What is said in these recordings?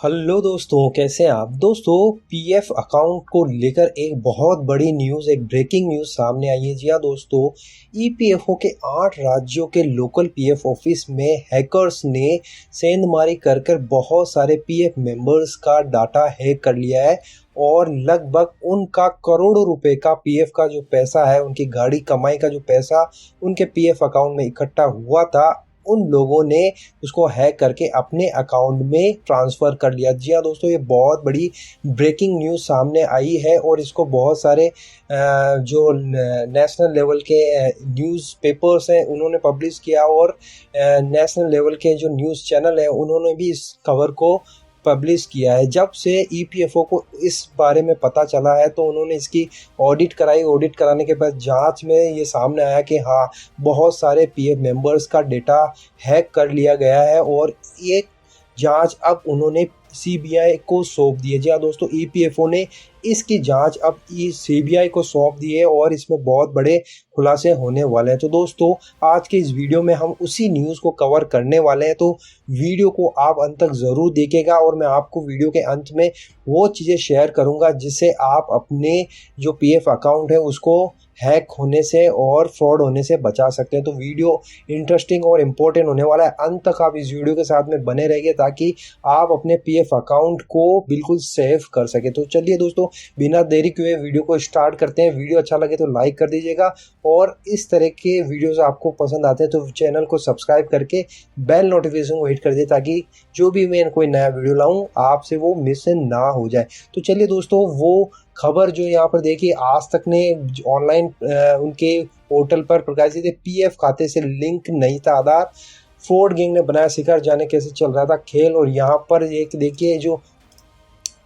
Hello दोस्तों, कैसे हैं आप। दोस्तों, पीएफ अकाउंट को लेकर एक बहुत बड़ी न्यूज़, एक ब्रेकिंग न्यूज़ सामने आई है। जी हाँ दोस्तों, ईपीएफओ के 8 राज्यों के लोकल पीएफ ऑफिस में हैकर्स ने सेंधमारी कर कर बहुत सारे पीएफ मेंबर्स का डाटा हैक कर लिया है और लगभग उनका करोड़ों रुपए का पीएफ का जो पैसा है, उनकी गाड़ी कमाई का जो पैसा उनके पीएफ अकाउंट में इकट्ठा हुआ था, उन लोगों ने उसको हैक करके अपने अकाउंट में ट्रांसफ़र कर लिया। जी हाँ दोस्तों, ये बहुत बड़ी ब्रेकिंग न्यूज़ सामने आई है और इसको बहुत सारे जो नेशनल लेवल के न्यूज़पेपर्स हैं उन्होंने पब्लिश किया और नेशनल लेवल के जो न्यूज़ चैनल हैं उन्होंने भी इस खबर को पब्लिश किया है। जब से ईपीएफओ को इस बारे में पता चला है तो उन्होंने इसकी ऑडिट कराई। ऑडिट कराने के बाद जांच में ये सामने आया कि हाँ, बहुत सारे पीएफ मेंबर्स का डेटा हैक कर लिया गया है और ये जांच अब उन्होंने सीबीआई को सौंप दी है। जी हाँ दोस्तों, ईपीएफओ ने इसकी जांच अब सीबीआई को सौंप दी है और इसमें बहुत बड़े खुलासे होने वाले हैं। तो दोस्तों, आज के इस वीडियो में हम उसी न्यूज़ को कवर करने वाले हैं, तो वीडियो को आप अंत तक ज़रूर देखिएगा और मैं आपको वीडियो के अंत में वो चीज़ें शेयर करूंगा जिससे आप अपने जो पीएफ अकाउंट है उसको हैक होने से और फ्रॉड होने से बचा सकते हैं। तो वीडियो इंटरेस्टिंग और इम्पोर्टेंट होने वाला है। अंत तक आप इस वीडियो के साथ में बने रहिए ताकि आप अपने पीएफ अकाउंट को बिल्कुल सेव कर सके। तो चलिए दोस्तों, बिना देरी किए वीडियो को स्टार्ट करते हैं। वीडियो अच्छा लगे तो लाइक कर दीजिएगा और इस तरह के वीडियोस आपको पसंद आते हैं तो चैनल को सब्सक्राइब करके बेल नोटिफिकेशन को हिट कर दीजिए ताकि जो भी मैं कोई नया वीडियो लाऊं आपसे वो मिस ना हो जाए। तो चलिए दोस्तों, वो खबर जो यहाँ पर देखिए, आज तक ने ऑनलाइन उनके पोर्टल पर प्रकाशित है। पीएफ खाते से लिंक नहीं था आधार, फ्रॉड गैंग ने बनाया शिकार, जाने कैसे चल रहा था खेल। और यहाँ पर एक देखिए, जो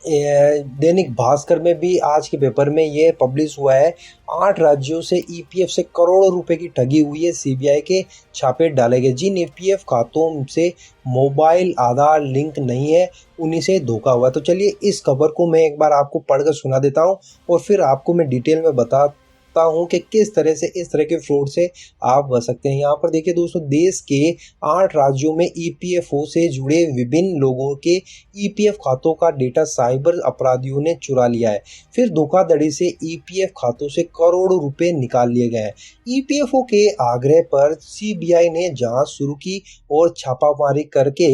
दैनिक भास्कर में भी आज के पेपर में ये पब्लिश हुआ है। 8 राज्यों से ईपीएफ से करोड़ों रुपए की ठगी हुई है, सीबीआई के छापे डाले गए। जिन ईपीएफ खातों से मोबाइल आधार लिंक नहीं है उन्हीं से धोखा हुआ। तो चलिए इस खबर को मैं एक बार आपको पढ़कर सुना देता हूँ और फिर आपको मैं डिटेल में बताता हूँ कि किस तरह से इस तरह के फ्रॉड से आप बच सकते हैं। यहाँ पर देखिए दोस्तों, देश के 8 राज्यों में ईपीएफओ से जुड़े विभिन्न लोगों के ईपीएफ खातों का डेटा साइबर अपराधियों ने चुरा लिया है। फिर धोखाधड़ी से ईपीएफ खातों से करोड़ों रुपए निकाल लिए गए हैं। ईपीएफओ के आग्रह पर सीबीआई ने जांच शुरू की और छापामारी करके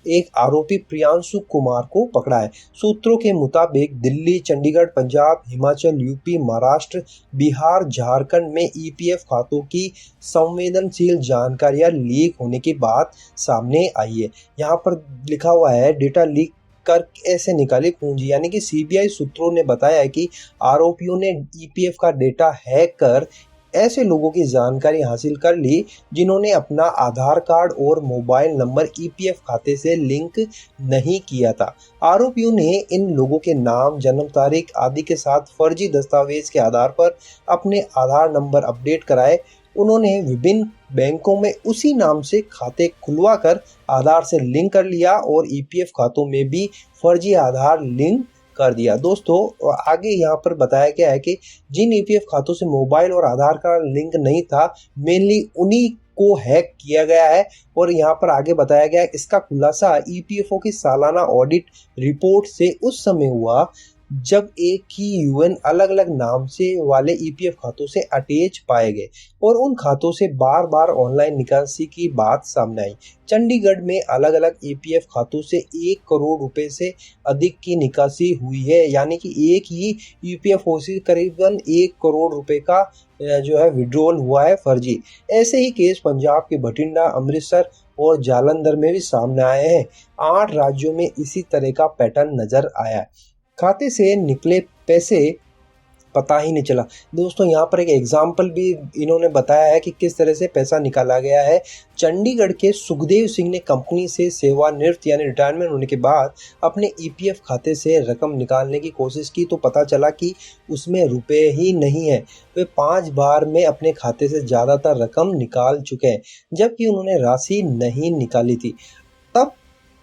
एक आरोपी प्रियांशु कुमार को पकड़ा है। सूत्रों के मुताबिक दिल्ली, चंडीगढ़, पंजाब, हिमाचल, यूपी, महाराष्ट्र, बिहार, झारखंड में ईपीएफ खातों की संवेदनशील जानकारियां लीक होने की बात सामने आई है। यहाँ पर लिखा हुआ है, डेटा लीक कर ऐसे निकाली पूंजी। यानी कि सीबीआई सूत्रों ने बताया है कि आरोपियों ने ईपीएफ का डेटा हैक कर ऐसे लोगों की जानकारी हासिल कर ली जिन्होंने अपना आधार कार्ड और मोबाइल नंबर ईपीएफ खाते से लिंक नहीं किया था। आरोपियों ने इन लोगों के नाम, जन्म तारीख आदि के साथ फर्जी दस्तावेज के आधार पर अपने आधार नंबर अपडेट कराए। उन्होंने विभिन्न बैंकों में उसी नाम से खाते खुलवा कर आधार से लिंक कर लिया और ईपीएफ खातों में भी फर्जी आधार लिंक कर दिया। दोस्तों, आगे यहाँ पर बताया गया है कि जिन ईपीएफ खातों से मोबाइल और आधार कार्ड लिंक नहीं था, मेनली उन्हीं को हैक किया गया है। और यहाँ पर आगे बताया गया है, इसका खुलासा ईपीएफओ की सालाना ऑडिट रिपोर्ट से उस समय हुआ जब एक ही यूएन अलग अलग नाम से वाले ईपीएफ खातों से अटैच पाए गए और उन खातों से बार बार ऑनलाइन निकासी की बात सामने आई। चंडीगढ़ में अलग अलग ईपीएफ खातों से 1 करोड़ रुपए से अधिक की निकासी हुई है। यानी कि एक ही ईपीएफओ से करीबन 1 करोड़ रुपए का जो है विड्रॉल हुआ है फर्जी। ऐसे ही केस पंजाब के बठिंडा, अमृतसर और जालंधर में भी सामने आए हैं। 8 राज्यों में इसी तरह का पैटर्न नजर आया है। खाते से निकले पैसे पता ही नहीं चला। दोस्तों, यहाँ पर एक एग्जाम्पल भी इन्होंने बताया है कि किस तरह से पैसा निकाला गया है। चंडीगढ़ के सुखदेव सिंह ने कंपनी से सेवानिवृत्त यानी रिटायरमेंट होने के बाद अपने ईपीएफ खाते से रकम निकालने की कोशिश की तो पता चला कि उसमें रुपए ही नहीं है। वे 5 बार में अपने खाते से ज़्यादातर रकम निकाल चुके हैं जबकि उन्होंने राशि नहीं निकाली थी। तब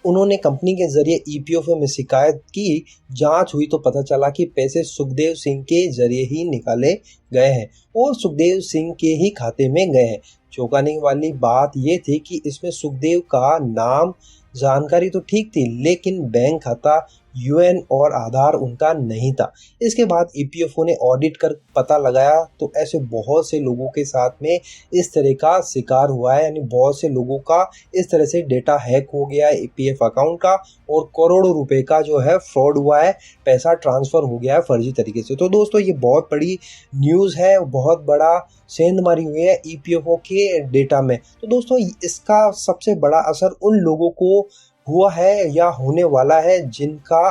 उन्होंने कंपनी के जरिए ईपीएफओ में शिकायत की। जांच हुई तो पता चला कि पैसे सुखदेव सिंह के जरिए ही निकाले गए हैं और सुखदेव सिंह के ही खाते में गए हैं। चौंकाने वाली बात यह थी कि इसमें सुखदेव का नाम जानकारी तो ठीक थी, लेकिन बैंक खाता, यूएन और आधार उनका नहीं था। इसके बाद ईपीएफओ ने ऑडिट कर पता लगाया तो ऐसे बहुत से लोगों के साथ में इस तरह का शिकार हुआ है, यानी बहुत से लोगों का इस तरह से डेटा हैक हो गया है ईपीएफ अकाउंट का, और करोड़ों रुपए का जो है फ्रॉड हुआ है, पैसा ट्रांसफर हो गया है फर्जी तरीके से। तो दोस्तों ये बहुत बड़ी न्यूज़ है, बहुत बड़ा सेंधमारी हुई है ईपीएफओ के डेटा में। तो दोस्तों इसका सबसे बड़ा असर उन लोगों को हुआ है या होने वाला है जिनका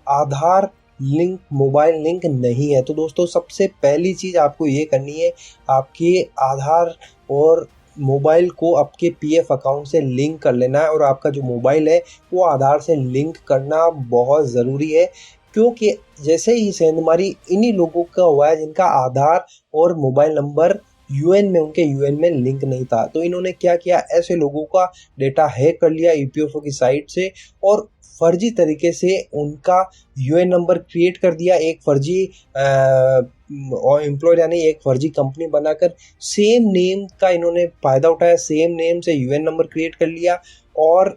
आधार लिंक, मोबाइल लिंक नहीं है। तो दोस्तों सबसे पहली चीज़ आपको ये करनी है, आपके आधार और मोबाइल को आपके पीएफ अकाउंट से लिंक कर लेना है, और आपका जो मोबाइल है वो आधार से लिंक करना बहुत ज़रूरी है, क्योंकि जैसे ही सेंधमारी इन्हीं लोगों का हुआ है जिनका आधार और मोबाइल नंबर उनके यूएन में लिंक नहीं था। तो इन्होंने क्या किया, ऐसे लोगों का डेटा हैक कर लिया ईपीएफओ की साइट से, और फर्जी तरीके से उनका यूएन नंबर क्रिएट कर दिया, एक फर्जी एम्प्लॉय यानी एक फर्जी कंपनी बनाकर सेम नेम का इन्होंने फ़ायदा उठाया, सेम नेम से यूएन नंबर क्रिएट कर लिया और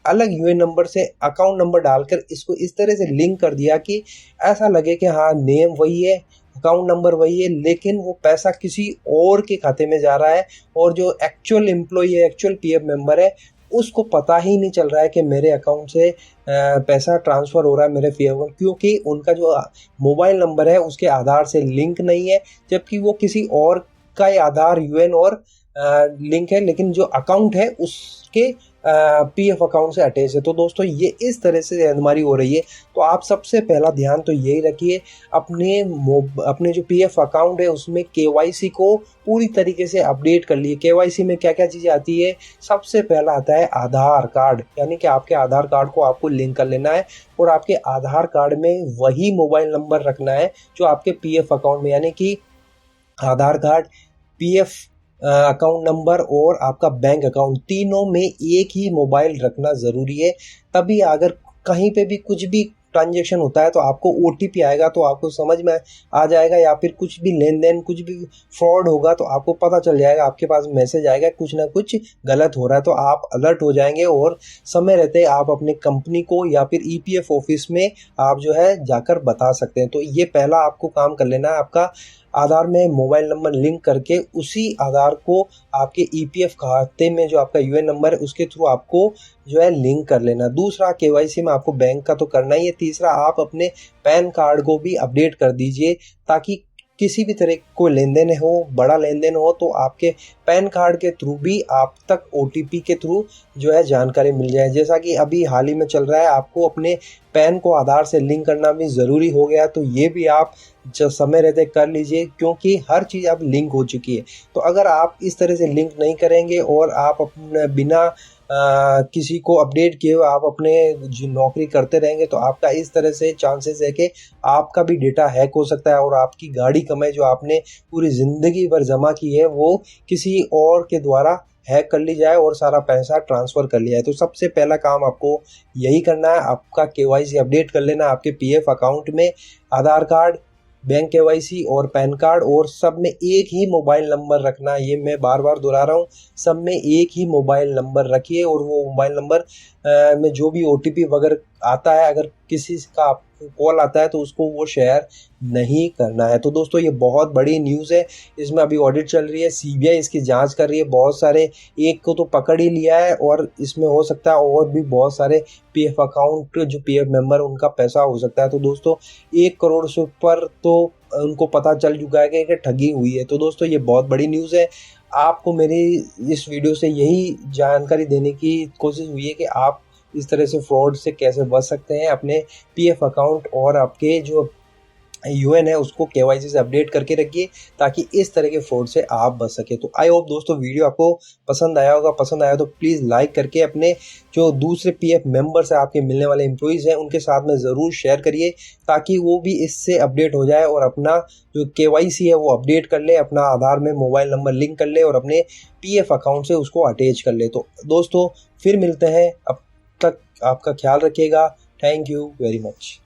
अलग यूएन नंबर से अकाउंट नंबर डालकर इसको इस तरह से लिंक कर दिया कि ऐसा लगे कि हाँ नेम वही है, अकाउंट नंबर वही है, लेकिन वो पैसा किसी और के खाते में जा रहा है, और जो एक्चुअल एम्प्लॉय है, एक्चुअल पीएफ मेंबर है, उसको पता ही नहीं चल रहा है कि मेरे अकाउंट से पैसा ट्रांसफ़र हो रहा है मेरे पीएफ, क्योंकि उनका जो मोबाइल नंबर है उसके आधार से लिंक नहीं है, जबकि वो किसी और का ही आधार यूएन और लिंक है, लेकिन जो अकाउंट है उसके पीएफ अकाउंट से अटैच है। तो दोस्तों ये इस तरह से सेंधमारी हो रही है। तो आप सबसे पहला ध्यान तो यही रखिए, अपने जो पीएफ अकाउंट है उसमें केवाईसी को पूरी तरीके से अपडेट कर लिए। केवाईसी में क्या क्या चीज़ें आती है, सबसे पहला आता है आधार कार्ड, यानी कि आपके आधार कार्ड को आपको लिंक कर लेना है, और आपके आधार कार्ड में वही मोबाइल नंबर रखना है जो आपके पीएफ अकाउंट में, यानी कि आधार कार्ड, पीएफ अकाउंट नंबर और आपका बैंक अकाउंट, तीनों में एक ही मोबाइल रखना ज़रूरी है। तभी अगर कहीं पे भी कुछ भी ट्रांजैक्शन होता है तो आपको ओटीपी आएगा, तो आपको समझ में आ जाएगा, या फिर कुछ भी लेन देन, कुछ भी फ्रॉड होगा तो आपको पता चल जाएगा, आपके पास मैसेज आएगा कुछ ना कुछ गलत हो रहा है, तो आप अलर्ट हो जाएंगे और समय रहते आप अपने कंपनी को या फिर ईपीएफ ऑफिस में आप जो है जाकर बता सकते हैं। तो ये पहला आपको काम कर लेना है, आपका आधार में मोबाइल नंबर लिंक करके उसी आधार को आपके ईपीएफ खाते में जो आपका यूएन नंबर है उसके थ्रू आपको जो है लिंक कर लेना। दूसरा, केवाईसी में आपको बैंक का तो करना ही है। तीसरा, आप अपने पैन कार्ड को भी अपडेट कर दीजिए, ताकि किसी भी तरह को लेन देन हो, बड़ा लेन देन हो, तो आपके पैन कार्ड के थ्रू भी आप तक ओटीपी के थ्रू जो है जानकारी मिल जाए। जैसा कि अभी हाल ही में चल रहा है, आपको अपने पैन को आधार से लिंक करना भी ज़रूरी हो गया, तो ये भी आप जब समय रहते कर लीजिए, क्योंकि हर चीज़ अब लिंक हो चुकी है। तो अगर आप इस तरह से लिंक नहीं करेंगे और आप अपने बिना किसी को अपडेट किए हुए आप अपने जो नौकरी करते रहेंगे, तो आपका इस तरह से चांसेस है कि आपका भी डेटा हैक हो सकता है, और आपकी गाड़ी कमाई जो आपने पूरी ज़िंदगी भर जमा की है वो किसी और के द्वारा हैक कर ली जाए और सारा पैसा ट्रांसफ़र कर लिया है। तो सबसे पहला काम आपको यही करना है, आपका केवाईसी अपडेट कर लेना आपके पीएफ अकाउंट में, आधार कार्ड, बैंक केवाईसी और पैन कार्ड, और सब में एक ही मोबाइल नंबर रखना। ये मैं बार बार दोहरा रहा हूँ, सब में एक ही मोबाइल नंबर रखिए, और वो मोबाइल नंबर में जो भी ओटीपी वगैरह आता है, अगर किसी का कॉल आता है तो उसको वो शेयर नहीं करना है। तो दोस्तों ये बहुत बड़ी न्यूज़ है, इसमें अभी ऑडिट चल रही है, सीबीआई इसकी जांच कर रही है, बहुत सारे, एक को तो पकड़ ही लिया है, और इसमें हो सकता है और भी बहुत सारे पीएफ अकाउंट जो पीएफ मेंबर उनका पैसा हो सकता है। तो दोस्तों 1 करोड़ से ऊपर तो उनको पता चल चुका है कि ठगी हुई है। तो दोस्तों ये बहुत बड़ी न्यूज़ है। आपको मेरी इस वीडियो से यही जानकारी देने की कोशिश हुई है कि आप इस तरह से फ्रॉड से कैसे बच सकते हैं, अपने पीएफ अकाउंट और आपके जो यूएन है उसको केवाईसी से अपडेट करके रखिए, ताकि इस तरह के फ्रॉड से आप बच सके। तो आई होप दोस्तों वीडियो आपको पसंद आया होगा, पसंद आया तो प्लीज़ लाइक करके अपने जो दूसरे पीएफ मेंबर्स हैं, आपके मिलने वाले एम्प्लॉइज़ हैं, उनके साथ में ज़रूर शेयर करिए, ताकि वो भी इससे अपडेट हो जाए और अपना जो केवाईसी है वो अपडेट कर ले, अपना आधार में मोबाइल नंबर लिंक कर ले और अपने पीएफ अकाउंट से उसको अटैच कर ले। तो दोस्तों फिर मिलते हैं, अब तक आपका ख्याल रखिएगा। Thank you very much.